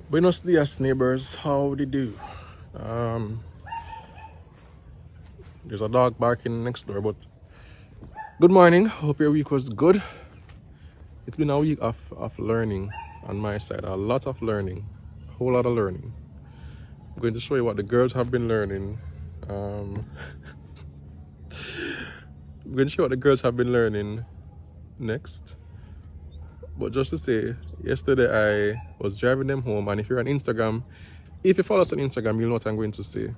Buenos dias, neighbors. How they do? Um, there's a dog barking next door, but good morning. Hope your week was good. It's been a week of learning on my side. A lot of learning. A whole lot of learning. I'm going to show you what the girls have been learning. I'm going to show you what the girls have been learning next. But just to say, yesterday I was driving them home, and if you're on Instagram, if you follow us on Instagram, you'll know what I'm going to say.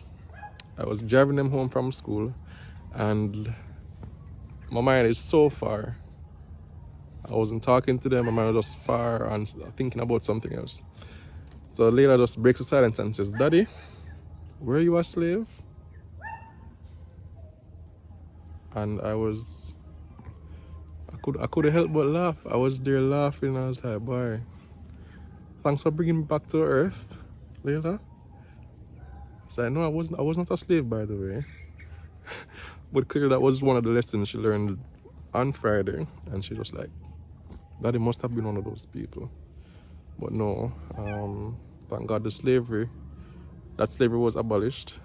I was driving them home from school, and my mind is so far. I wasn't talking to them, my mind was just far and thinking about something else. So Leila just breaks the silence and says, "Daddy, were you a slave?" And I couldn't help but laugh. I was there laughing. I was like, "Boy, thanks for bringing me back to earth, Leila." So I know I was not a slave, by the way. But clearly that was one of the lessons she learned on Friday, and she was like, "Daddy must have been one of those people." But no, thank God that slavery was abolished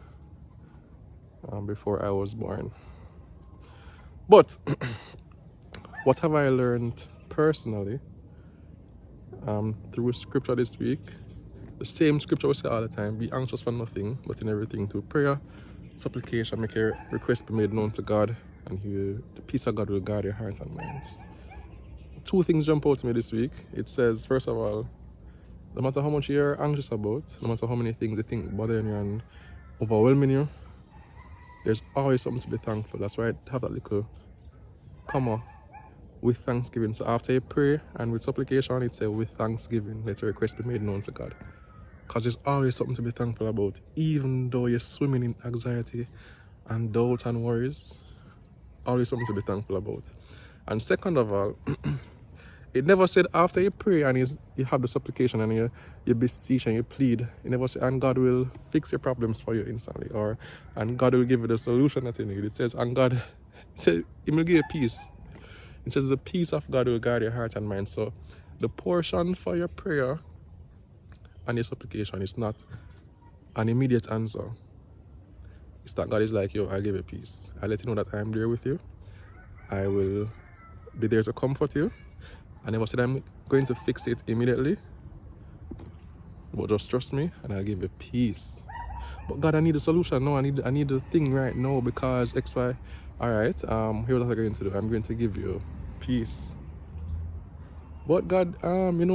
before I was born. But what have I learned personally through scripture this week? The same scripture we say all the time: be anxious for nothing, but in everything through prayer, supplication, make your request be made known to God, and the peace of God will guard your hearts and minds. Two things jump out to me this week. It says, first of all, no matter how much you're anxious about, no matter how many things you think bothering you and overwhelming you, there's always something to be thankful. That's why I have that little comma with thanksgiving. So after you pray and with supplication, it says with thanksgiving, let your request be made known to God. Because there's always something to be thankful about, even though you're swimming in anxiety and doubt and worries. Always something to be thankful about. And second of all, it never said after you pray and you have the supplication and you beseech and you plead, it never said, and God will fix your problems for you instantly, or and God will give you the solution that you need. It says, and God, He will give you peace. It says the peace of God will guard your heart and mind. So the portion for your prayer and your supplication is not an immediate answer. It's that God is like, yo, I'll give you peace. I'll let you know that I'm there with you. I will be there to comfort you. I never said I'm going to fix it immediately, but just trust me and I'll give you peace. But God, I need a solution. No, I need the thing right now because X, Y. Alright, here's what I'm going to do. I'm going to give you peace. But God,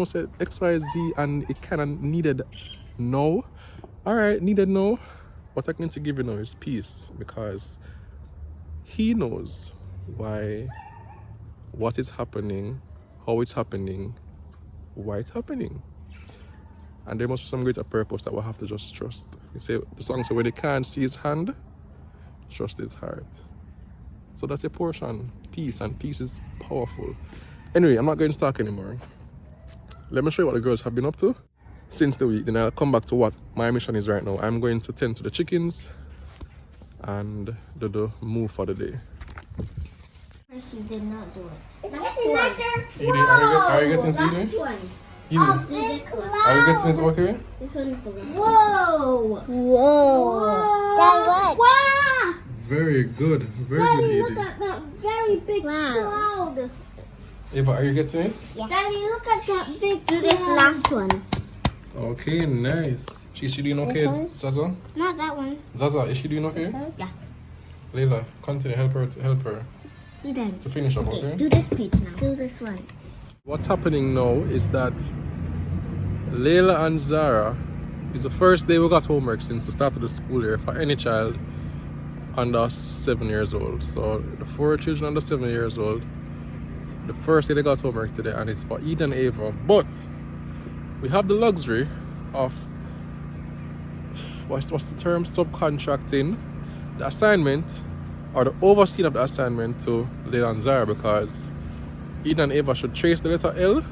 said X, Y, Z, and it kind of needed no. Alright, needed no. What I'm going to give you now is peace, because He knows why, what is happening, how it's happening, why it's happening. And there must be some greater purpose that we'll have to just trust. You say the song says, when you can't see His hand, trust His heart. So that's a portion, peace, and peace is powerful. Anyway, I'm not going to talk anymore. Let me show you what the girls have been up to since the week. Then I'll come back to what my mission is right now. I'm going to tend to the chickens and do the move for the day. She did not do it. Are you getting to Edie? Are you getting it okay? This one is the one. Whoa! Whoa! That works. Wow! Very good. Very Daddy, good, look Edie. at that very big cloud. Eva, are you getting it? Yeah. Daddy, look at that big Do this cloud. last one. Okay, nice. Is she doing okay, This one? Zaza? Not that one. Zaza, is she doing okay? Yeah. Leila, continue. Help her You did. to finish up, okay? Do this page now. Do this one. What's happening now is that Leila and Zahra is the first day we got homework since the start of the school year for any child under 7 years old. So the 4 children under 7 years old, the first day they got homework today, and it's for Eden and Ava. But we have the luxury of what's the term, subcontracting the assignment or the overseeing of the assignment to Leila and Zahra, because Eden and Ava should trace the letter L,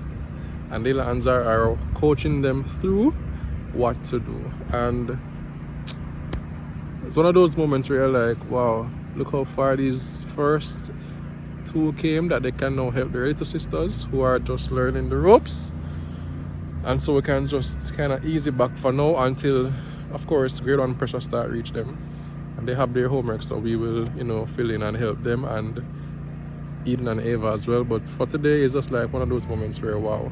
and Leila and Zahra are coaching them through what to do. And it's one of those moments where you're like, wow, look how far these first two came, that they can now help their little sisters who are just learning the ropes. And so we can just kind of ease it back for now until, of course, grade 1 pressure start reach them. And they have their homework, so we will, you know, fill in and help them, and Eden and Ava as well. But for today, it's just like one of those moments where, wow,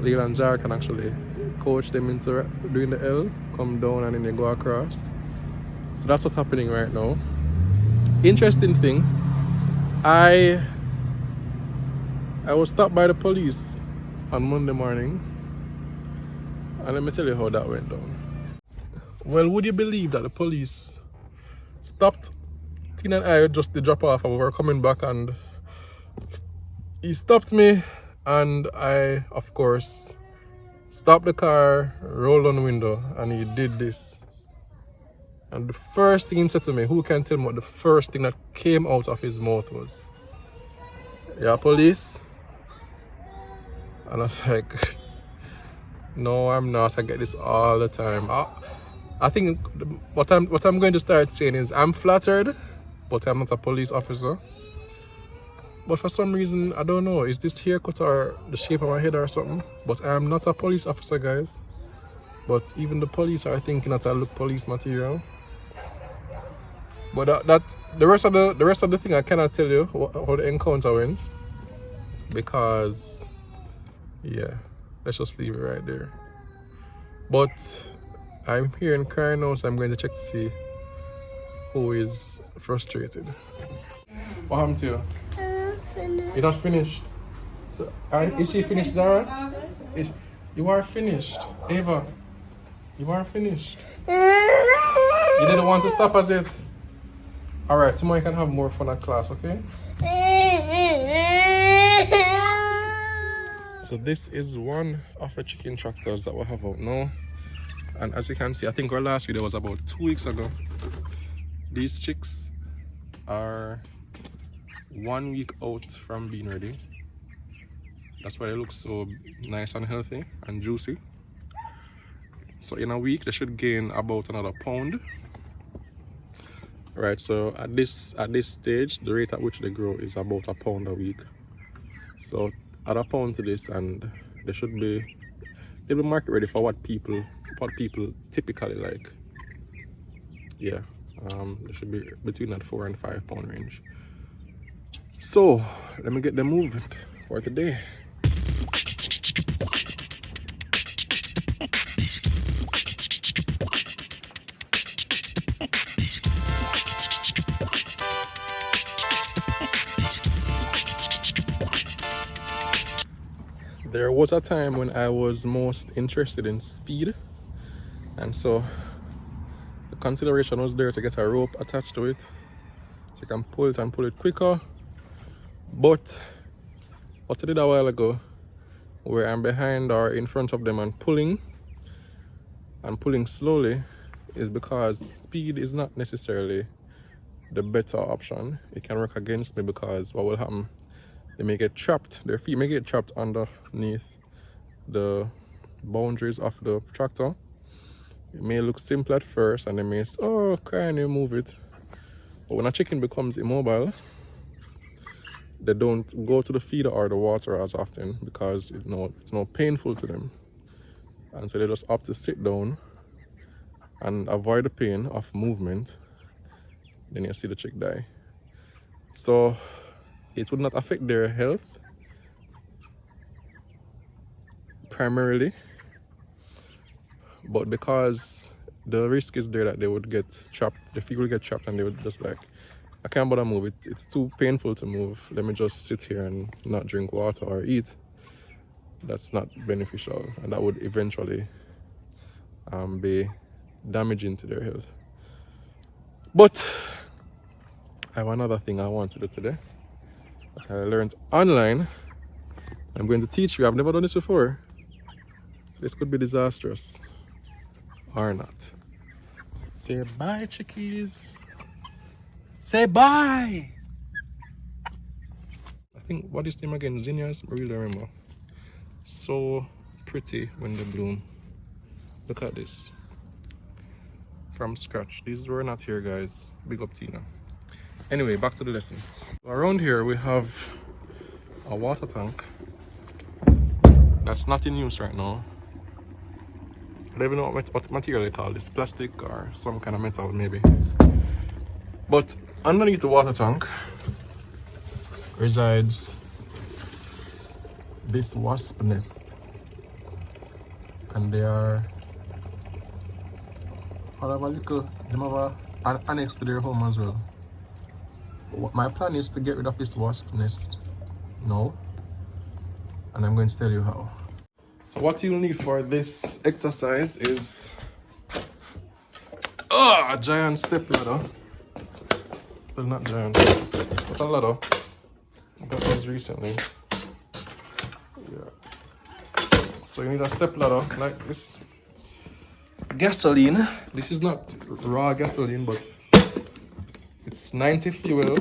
Leila and Zahra can actually coach them into doing the L, come down and then they go across. So that's what's happening right now. Interesting thing, I was stopped by the police on Monday morning, and let me tell you how that went down. Well, would you believe that the police stopped Tina and I just to drop off, and we were coming back, and he stopped me, and I, of course, stopped the car, rolled on the window, and he did this. And the first thing he said to me, who can tell me what the first thing that came out of his mouth was? Yeah, police? And I was like, no, I'm not. I get this all the time. I think what I'm going to start saying is I'm flattered, but I'm not a police officer. But for some reason, I don't know, is this haircut or the shape of my head or something? But I'm not a police officer, guys. But even the police are thinking that I look police material. But the rest of the thing I cannot tell you how the encounter went, because yeah, let's just leave it right there. But I'm hearing crying now, so I'm going to check to see who is frustrated. What happened to you? You're not finished. So, is she finished, Zahra? You are finished. Ava, you are finished. You didn't want to stop as it? Alright, tomorrow you can have more fun at class, okay? So this is one of the chicken tractors that we have out now. And as you can see, I think our last video was about 2 weeks ago. These chicks are 1 week out from being ready. That's why they look so nice and healthy and juicy. So in a week they should gain about another pound. Right, so at this stage, the rate at which they grow is about a pound a week. So add a pound to this and they'll be market ready for what people typically like. Yeah, they should be between that 4 and 5 pound range. So let me get them moving for today. There was a time when I was most interested in speed, and so the consideration was there to get a rope attached to it so you can pull it and pull it quicker. But what I did a while ago, where I'm behind or in front of them and pulling slowly, is because speed is not necessarily the better option. It can work against me, because what will happen, they may get trapped, their feet may get trapped underneath the boundaries of the tractor. It may look simple at first and they may say, oh, can you move it? But when a chicken becomes immobile, they don't go to the feeder or the water as often, because it's not painful to them. And so they just opt to sit down and avoid the pain of movement. Then you see the chick die. So it would not affect their health primarily, but because the risk is there that they would get trapped, the feet will get trapped and they would just like, I can't bother move, it's too painful to move, let me just sit here and not drink water or eat. That's not beneficial, and that would eventually be damaging to their health. But I have another thing I want to do today that I learned online. I'm going to teach you. I've never done this before. So this could be disastrous or not. Say bye, chickies. Say bye. I think, what is name again? Zinnias? I really don't remember. So pretty when they bloom. Look at this. From scratch. These were not here, guys. Big up Tina. Anyway, back to the lesson. Around here we have a water tank that's not in use right now. I don't even know what material they call this, plastic or some kind of metal maybe. But underneath the water tank resides this wasp nest, and they have an annex to their home as well. My plan is to get rid of this wasp nest now, and I'm going to tell you how. So what you'll need for this exercise is a giant step ladder. Well, not giant, but a ladder. I got those recently. Yeah. So you need a step ladder like this. Gasoline. This is not raw gasoline, but it's 90 fuel.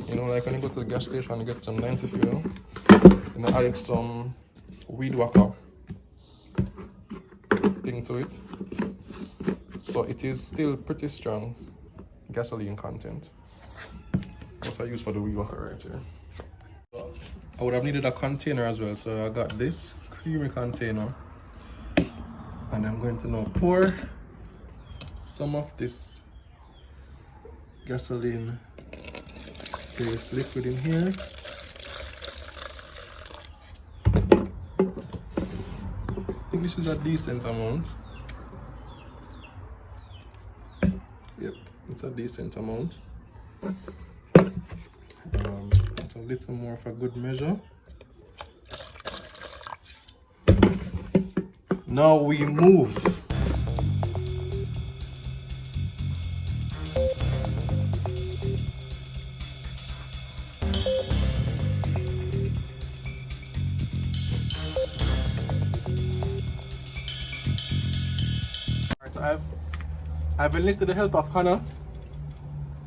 You know, like when you go to the gas station, you get some 90 fuel. And I added some weed whacker thing to it. So it is still pretty strong gasoline content. That's what I use for the weed whacker right here. I would have needed a container as well, so I got this creamy container. And I'm going to now pour some of this gasoline based liquid in here. I think this is a decent amount. Yep, it's a decent amount. It's a little more for good measure. Now we move. Alright, I've enlisted the help of Hannah,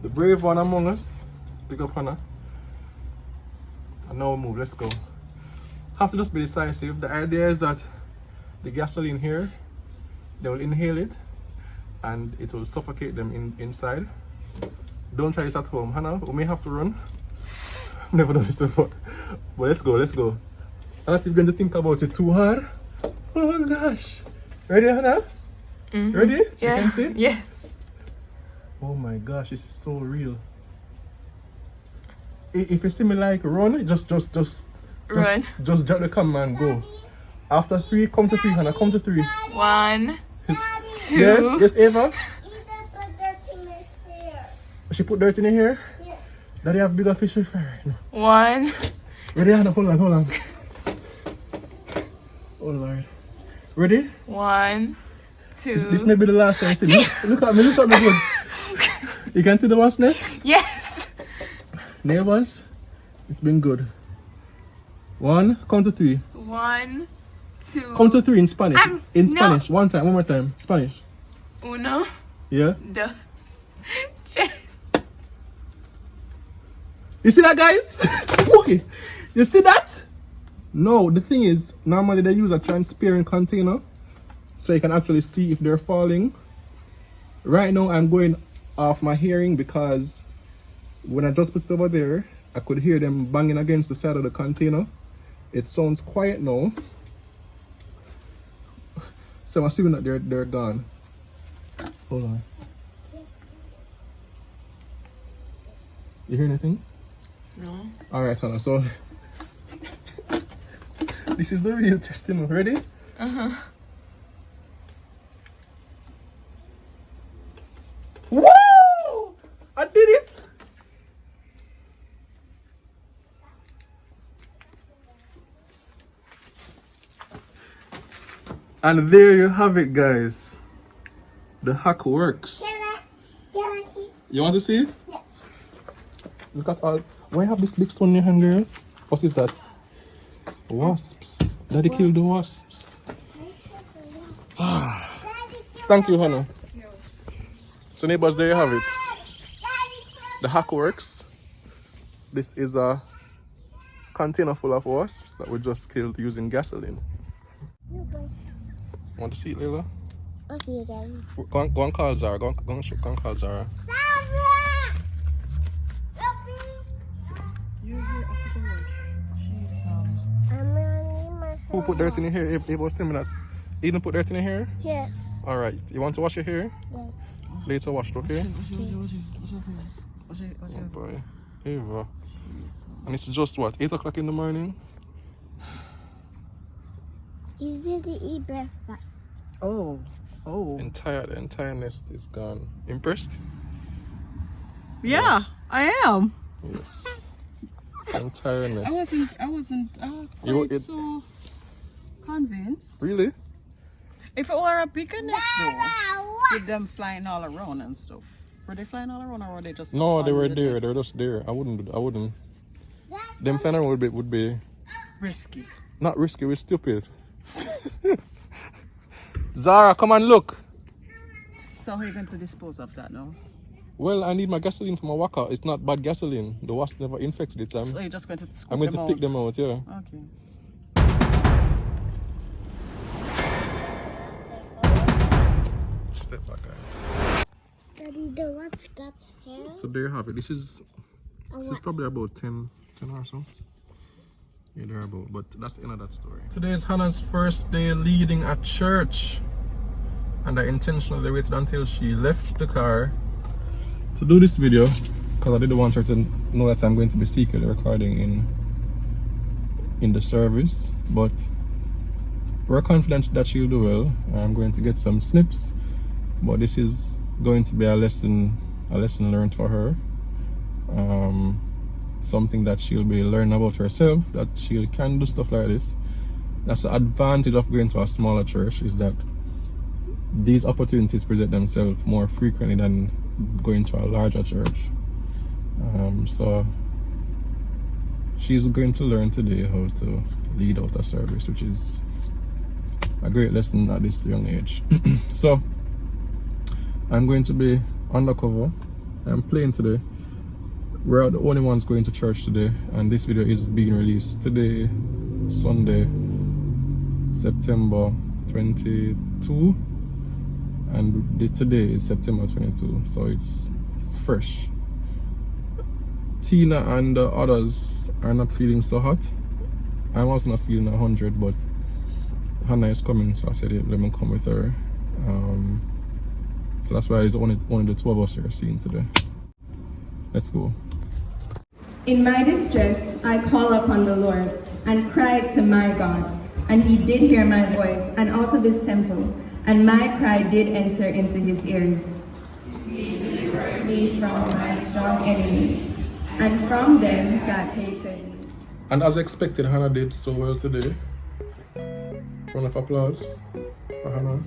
the brave one among us. Pick up Hannah. And now we move, let's go. Have to just be decisive. The idea is that the gasoline here, they will inhale it and it will suffocate them inside. Don't try this at home. Hannah, we may have to run. I've never done this before. But let's go, let's go. Unless you're going to think about it too hard. Oh my gosh. Ready, Hannah? Mm-hmm. Ready? Yeah. You can see? Yes. Oh my gosh, it's so real. If you see me like run, just Run. Just drop the camera and go. After 3, come to 3, Hannah, come to 3. 1, 2. Yes, Eva? Ethan put dirt in my hair. She put dirt in her hair? Yes. Daddy have bigger fish with her. No. 1. Ready, Hannah? Hold on. Oh Lord. Ready? 1, 2. This may be the last time you see me. Look at me good. You can see the wasp nest? Yes. Neighbors, it's been good. 1, count to 3. 1, 2. Count to 3 in Spanish. In no. Spanish. One more time. Spanish. 1, Yeah? 2, 3. You see that, guys? Okay. You see that? No, the thing is, normally they use a transparent container so you can actually see if they're falling. Right now, I'm going off my hearing because when I just put it over there, I could hear them banging against the side of the container. It sounds quiet now. So I'm assuming that they're gone. Hold on. You hear anything? No. Alright, Hannah, so this is the real testing. Ready? Uh-huh. Woo! I did it! And there you have it, guys. The hack works. Can I see? You want to see? Yes. Look at all. Why have this big stone in your hand, girl? What is that? Wasps. Daddy killed the wasps. Thank you, Hannah. So neighbors, there you have it. The hack works. This is a container full of wasps that we just killed using gasoline. Want to see it, Leila? I'll see you again. Go and call Zahra. Go and call Zahra. You're here after lunch. She's I'm gonna leave my Who put dirt in your hair? If was telling me that. Eden put dirt in your hair? Yes. Alright. You want to wash your hair? Yes. Later washed, okay? What's Oh your boy. Eva. And it's just what? 8 o'clock in the morning? You didn't eat breakfast. Oh. The entire nest is gone. Impressed? Yeah, I am. Yes. Entire nest. I wasn't You- so convinced. Really? If it were a bigger nest though, What? with them flying all around and stuff. Were they flying all around or were they just No, they on were the there. nest? They were just there. I wouldn't. Them flying around would be Risky. not risky, we're stupid. Zara, come and look. So how are you going to dispose of that now? Well, I need my gasoline for my waka. It's not bad gasoline. The wasp never infected it. So you're just going to scoop I'm going them to out? pick them out, yeah. Okay. Step back, guys. Daddy, the what's got hair? So there you have it. This is probably about 10 or so. Yeah, there about. But that's the end of that story. Today is Hannah's first day leading at church. And I intentionally waited until she left the car to do this video because I didn't want her to know that I'm going to be secretly recording in the service. But we're confident that she'll do well. I'm going to get some snips, but this is going to be a lesson learned for her. Something that she'll be learning about herself, that she can do stuff like this. That's the advantage of going to a smaller church, is that these opportunities present themselves more frequently than going to a larger church. So she's going to learn today how to lead out a service, which is a great lesson at this young age. So I'm going to be undercover. I'm playing today. We're the only ones going to church today, and this video is being released today, Sunday, September 22, and today is September 22, so it's fresh. Tina and the others are not feeling so hot. I'm also not feeling 100, but Hannah is coming, so I said let me come with her. So that's why it's only the two of us here seeing today. Let's go. In my distress, I called upon the Lord and cried to my God, and he did hear my voice and out of his temple, and my cry did enter into his ears. He delivered me from my strong enemy, and from them that hated me. And as expected, Hannah did so well today. Round of applause for Hannah.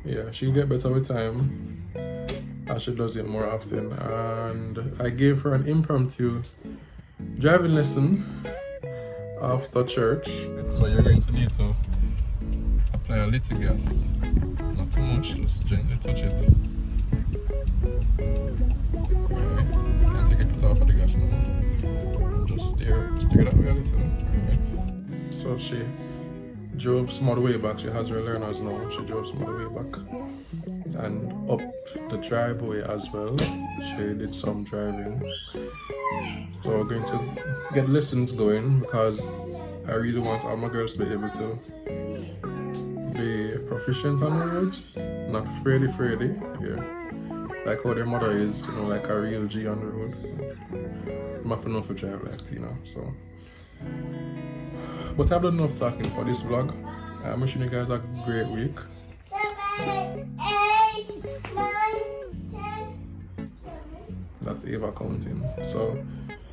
Yeah, she'll get better with time, as she does it more often. And I gave her an impromptu driving lesson after church. So you're going to need to apply a little gas, not too much, just gently touch it. Alright, you can take your foot off of the gas now. And just steer that way a little. Alright. So she drove some other way back. She has her learners now. She drove some other way back. And up the driveway as well. She did some driving. So we're going to get lessons going because I really want all my girls to be able to be proficient on the roads, not afraid. Yeah. Like how their mother is, you know, like a real G on the road. I'm not enough to drive like Tina, so. But I've done enough talking for this vlog. I'm wishing you guys a great week. 7, 8, 9, 10. That's Ava counting. So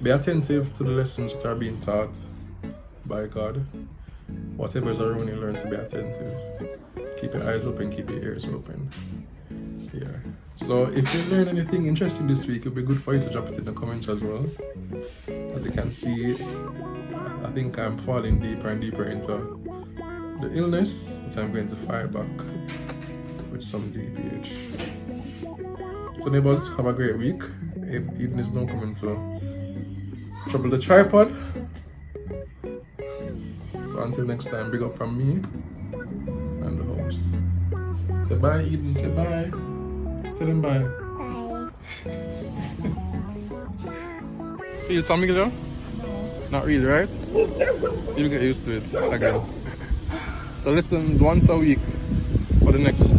be attentive to the lessons that are being taught by God. Whatever is around you, learn to be attentive. Keep your eyes open, keep your ears open. Yeah. So if you learned anything interesting this week, it'll be good for you to drop it in the comments as well. As you can see, I think I'm falling deeper and deeper into the illness, but I'm going to fight back with some DPH. So neighbors, have a great week. Eden is now coming to trouble the tripod. So until next time, big up from me and the house. Say bye, Eden. Say bye. Say them bye. Bye. Feel something, girl? No. Not really, right? You'll get used to it again. So lessons once a week for the next